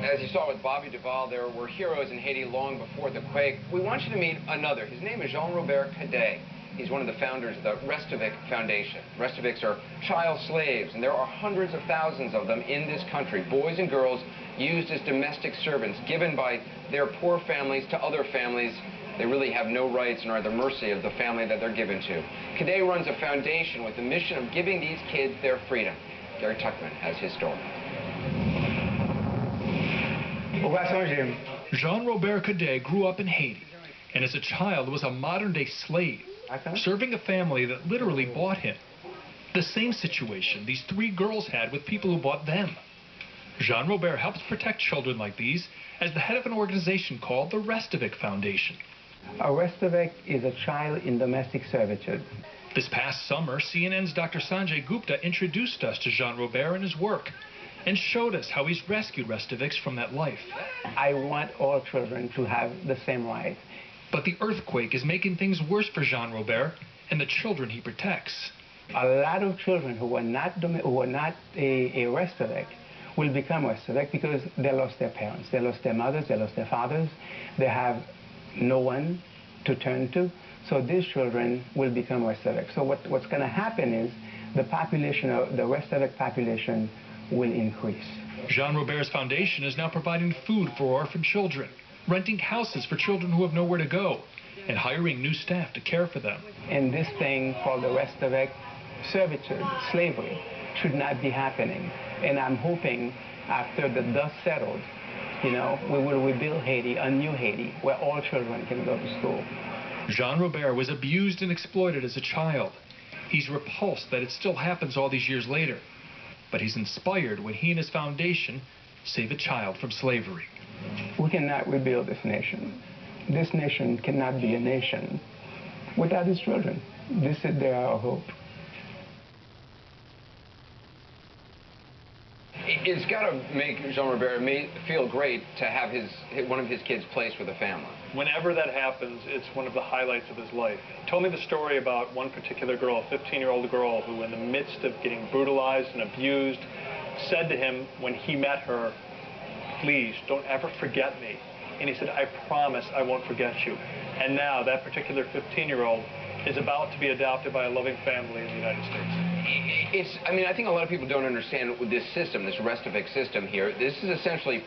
As you saw with Bobby Duvall, there were heroes in Haiti long before the quake. We want you to meet another. His name is JR Cadet. He's one of the founders of the Restavek Foundation. Restaveks are child slaves, and there are hundreds of thousands of them in this country. Boys and girls used as domestic servants, given by their poor families to other families. They really have no rights and are at the mercy of the family that they're given to. Cadet runs a foundation with the mission of giving these kids their freedom. Gary Tuckman has his story. JR Cadet grew up in Haiti, and as a child was a modern-day slave, serving a family that literally bought him. The same situation these three girls had with people who bought them. JR helps protect children like these as the head of an organization called the Restavek Foundation. A Restavek is a child in domestic servitude. This past summer, CNN's Dr. Sanjay Gupta introduced us to JR and his work and showed us how he's rescued Restaveks from that life. I want all children to have the same right. But the earthquake is making things worse for JR and the children he protects. A lot of children who are not a Restavek will become Restavek because they lost their parents, they lost their mothers, they lost their fathers, they have no one to turn to. So these children will become Restavek. So what's going to happen is the population, the Restavek population, will increase. JR's foundation is now providing food for orphan children, renting houses for children who have nowhere to go, and hiring new staff to care for them. And this thing called the Restavek servitude, slavery, should not be happening. And I'm hoping after the dust settles, we will rebuild Haiti, a new Haiti, where all children can go to school. JR was abused and exploited as a child. He's repulsed that it still happens all these years later. But he's inspired when he and his foundation save a child from slavery. We cannot rebuild this nation. This nation cannot be a nation without its children. This is our hope. It's got to make JR feel great to have one of his kids placed with a family. Whenever that happens, it's one of the highlights of his life. He told me the story about one particular girl, a 15-year-old girl, who in the midst of getting brutalized and abused, said to him when he met her, "Please, don't ever forget me." And he said, "I promise I won't forget you." And now that particular 15-year-old is about to be adopted by a loving family in the United States. I think a lot of people don't understand this system, this Restavek system here. This is essentially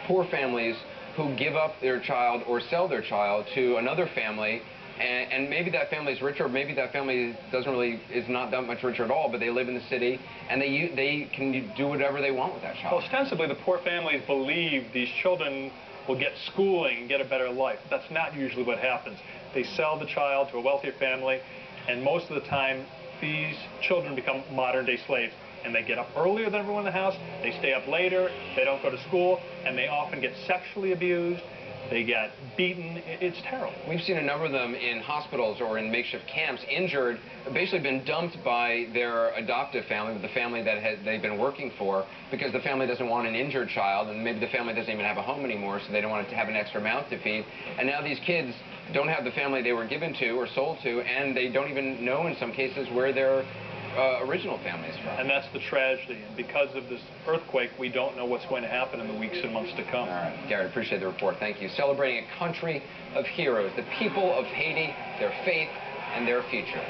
poor families who give up their child or sell their child to another family, and maybe that family is richer, or maybe that family is not that much richer at all, but they live in the city, and they can do whatever they want with that child. Well, ostensibly, the poor families believe these children will get schooling and get a better life. That's not usually what happens. They sell the child to a wealthier family, and most of the time, these children become modern-day slaves. And they get up earlier than everyone in the house, they stay up later, they don't go to school, and they often get sexually abused, they get beaten. It's terrible. We've seen a number of them in hospitals or in makeshift camps, injured, basically been dumped by their adoptive family, the family that they've been working for, because the family doesn't want an injured child, and maybe the family doesn't even have a home anymore, so they don't want to have an extra mouth to feed. And now these kids don't have the family they were given to or sold to, and they don't even know in some cases where their original families from. And that's the tragedy. And because of this earthquake, we don't know what's going to happen in the weeks and months to come. All right, Gary, appreciate the report. Thank you. Celebrating a country of heroes, the people of Haiti, their faith, and their future.